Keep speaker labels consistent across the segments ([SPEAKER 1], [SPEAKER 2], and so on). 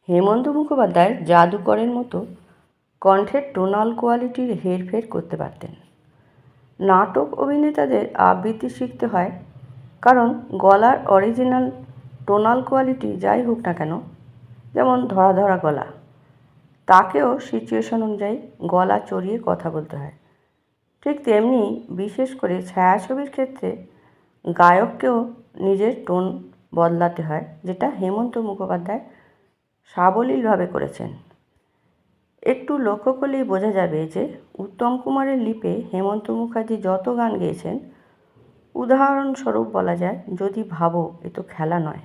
[SPEAKER 1] হেমন্ত মুখোপাধ্যায় জাদুকরের মতো কণ্ঠের টোনাল কোয়ালিটির হেরফের করতে পারতেন। নাটক অভিনেতাদের আবৃত্তি শিখতে হয়, কারণ গলার অরিজিনাল টোনাল কোয়ালিটি যাই হোক না কেন, যেমন ধরা ধরা গলা, তাকেও সিচুয়েশন অনুযায়ী গলা চড়িয়ে কথা বলতে হয়। ঠিক তেমনি বিশেষ করে ছায়াছবির ক্ষেত্রে গায়ককেও নিজের টোন বদলাতে হয়, যেটা হেমন্ত মুখোপাধ্যায় সাবলীলভাবে করেছেন। একটু লক্ষ্য করলেই বোঝা যাবে যে উত্তম কুমারের লিপে হেমন্ত মুখার্জি যত গান গেয়েছেন, উদাহরণস্বরূপ বলা যায় যদি ভাবো এ তো খেলা নয়,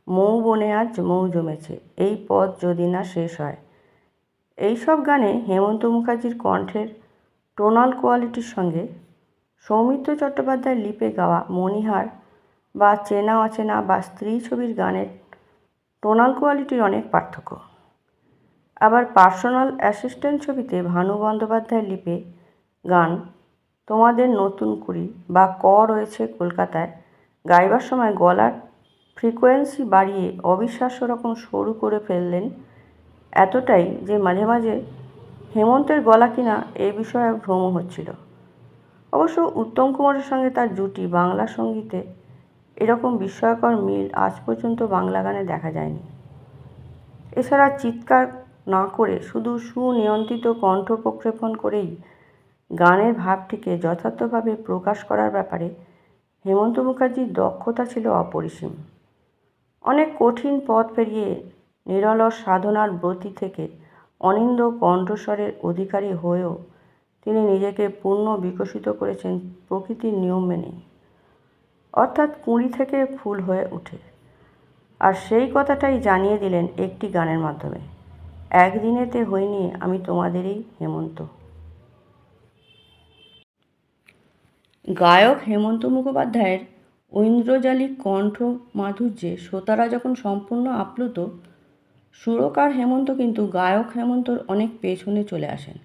[SPEAKER 1] মৌ বনে আজ মৌ জমেছে, এই পথ যদি না শেষ হয়, এইসব গানে হেমন্ত মুখার্জির কণ্ঠের টোনাল কোয়ালিটির সঙ্গে সৌমিত্র চট্টোপাধ্যায়ের লিপে গাওয়া মণিহার বা চেনা অচেনা বা স্ত্রী ছবির গানের টোনাল কোয়ালিটির অনেক পার্থক্য। আবার পার্সোনাল অ্যাসিস্ট্যান্ট ছবিতে ভানু বন্দ্যোপাধ্যায়ের লিপে গান তোমাদের নতুন কুড়ি বা ক রয়েছে কলকাতায় গাইবার সময় গলার ফ্রিকোয়েন্সি বাড়িয়ে অবিশ্বাস্য রকম সরু করে ফেললেন, এতটাই যে মাঝে মাঝে হেমন্তের গলা কিনা এ বিষয়ে ভ্রম হচ্ছিল। অবশ্য উত্তম কুমারের সঙ্গে তার জুটি বাংলা সঙ্গীতে এরকম বিস্ময়কর মিল আজ পর্যন্ত বাংলা গানে দেখা যায়নি। এছাড়া চিৎকার না করে শুধু সুনিয়ন্ত্রিত কণ্ঠ প্রক্ষেপণ করেই গানের ভাবটিকে যথার্থভাবে প্রকাশ করার ব্যাপারে হেমন্ত মুখার্জির দক্ষতা ছিল অপরিসীম। অনেক কঠিন পথ পেরিয়ে নিরলস সাধনার ব্রতী থেকে অনিন্দ্য কণ্ঠস্বরের অধিকারী হয়েও তিনি নিজেকে পূর্ণ বিকশিত করেছেন প্রকৃতির নিয়ম মেনে, অর্থাৎ কুঁড়ি থেকে ফুল হয়ে ওঠে। আর সেই কথাটাই জানিয়ে দিলেন একটি গানের মাধ্যমে, একদিনেতে হইনি আমি তোমাদেরই হেমন্ত। গায়ক হেমন্ত মুখোপাধ্যায়ের ঐন্দ্রজালিক কণ্ঠ মাধুর্যে শ্রোতারা যখন সম্পূর্ণ আপ্লুত, সুরকার হেমন্ত কিন্তু গায়ক হেমন্তর অনেক পেছনে চলে আসেন।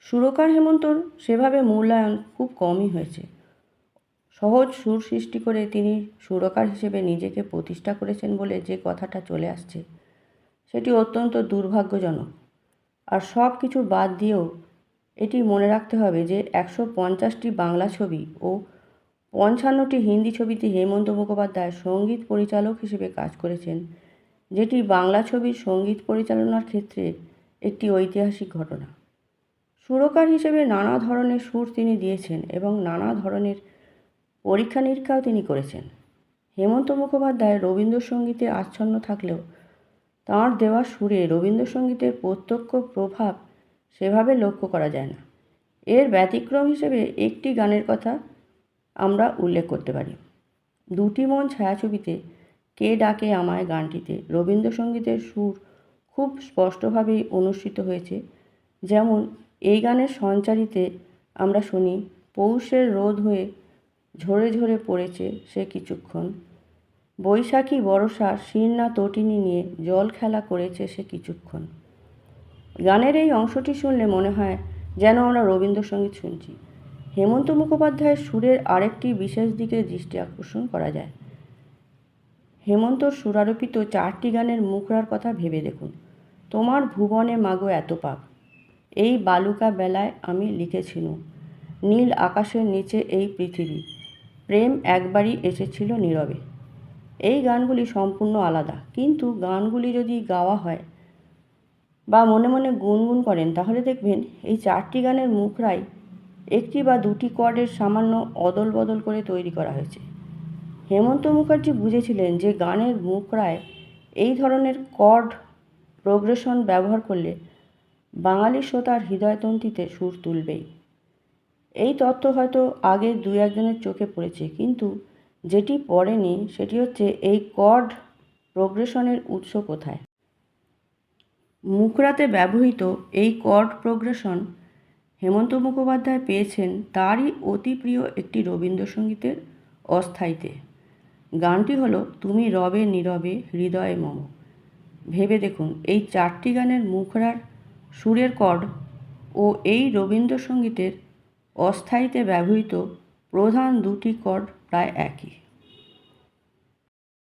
[SPEAKER 1] সুরকার হেমন্তর সেভাবে মূল্যায়ন খুব কমই হয়েছে। সহজ সুর সৃষ্টি করে তিনি সুরকার হিসেবে নিজেকে প্রতিষ্ঠা করেছেন বলে যে কথাটা চলে আসছে, সেটি অত্যন্ত দুর্ভাগ্যজনক। আর সব কিছু বাদ দিয়েও এটি মনে রাখতে হবে যে 150টি বাংলা ছবি ও 55টি হিন্দি ছবিতে হেমন্ত মুখোপাধ্যায় সঙ্গীত পরিচালক হিসেবে কাজ করেছেন, যেটি বাংলা ছবির সঙ্গীত পরিচালনার ক্ষেত্রে একটি ঐতিহাসিক ঘটনা। সুরকার হিসেবে নানা ধরনের সুর তিনি দিয়েছেন এবং নানা ধরনের পরীক্ষা নিরীক্ষাও তিনি করেছেন। হেমন্ত মুখোপাধ্যায় রবীন্দ্রসঙ্গীতে আচ্ছন্ন থাকলেও তাঁর দেওয়া সুরে রবীন্দ্রসঙ্গীতের প্রত্যক্ষ প্রভাব সেভাবে লক্ষ্য করা যায় না। এর ব্যতিক্রম হিসেবে একটি গানের কথা আমরা উল্লেখ করতে পারি। দুটি মন ছায়াছবিতে কে ডাকে আমায় গানটিতে রবীন্দ্রসঙ্গীতের সুর খুব স্পষ্টভাবেই অনুসৃত হয়েছে। যেমন এই গানের সঞ্চারিতে আমরা শুনি, পৌষের রোদ হয়ে ঝরে ঝরে পড়েছে সে কিছুক্ষণ, বৈশাখী বর্ষা শীর্ণা তটিনী নিয়ে জল খেলা করেছে সে কিছুক্ষণ। গানের এই অংশটি শুনলে মনে হয় যেন আমরা রবীন্দ্রসঙ্গীত শুনছি। হেমন্ত মুখোপাধ্যায়ের সুরের আরেকটি বিশেষ দিকে দৃষ্টি আকর্ষণ করা যায়। হেমন্তর সুরারোপিত 4টি গানের মুখরার কথা ভেবে দেখুন। তোমার ভুবনে মাগো এত পাপ, এই বালুকা বেলায় আমি লিখেছিনু, নীল আকাশের নিচে এই পৃথিবী, প্রেম একবারই এসেছিল নীরবে। এই গানগুলি সম্পূর্ণ আলাদা, কিন্তু গানগুলি যদি গাওয়া হয় বা মনে মনে গুনগুন করেন, তাহলে দেখবেন এই 4টি গানের মুখরাই একটি বা দুটি কর্ডের সামান্য অদল বদল করে তৈরি করা হয়েছে। হেমন্ত মুখার্জি বুঝেছিলেন যে গানের মুখরায় এই ধরনের কর্ড প্রোগ্রেশন ব্যবহার করলে বাঙালি শ্রোতার হৃদয়তন্ত্রীতে সুর তুলবেই। এই তথ্য হয়তো আগে 2-1জনের চোখে পড়েছে, কিন্তু যেটি পড়েনি সেটি হচ্ছে এই কর্ড প্রোগ্রেশনের উৎস কোথায়। মুখরাতে ব্যবহৃত এই কর্ড প্রোগ্রেশন হেমন্ত মুখোপাধ্যায় পেয়েছেন তারই অতি প্রিয় একটি রবীন্দ্রসঙ্গীতের অস্থায়ীতে। গানটি হলো তুমি রবে নীরবে হৃদয়ে মম। ভেবে দেখুন, এই 4টি গানের মুখরার সুরের কর্ড ও এই রবীন্দ্রসঙ্গীতের অস্থায়ীতে ব্যবহৃত প্রধান দুটি কর্ড প্রায় একই।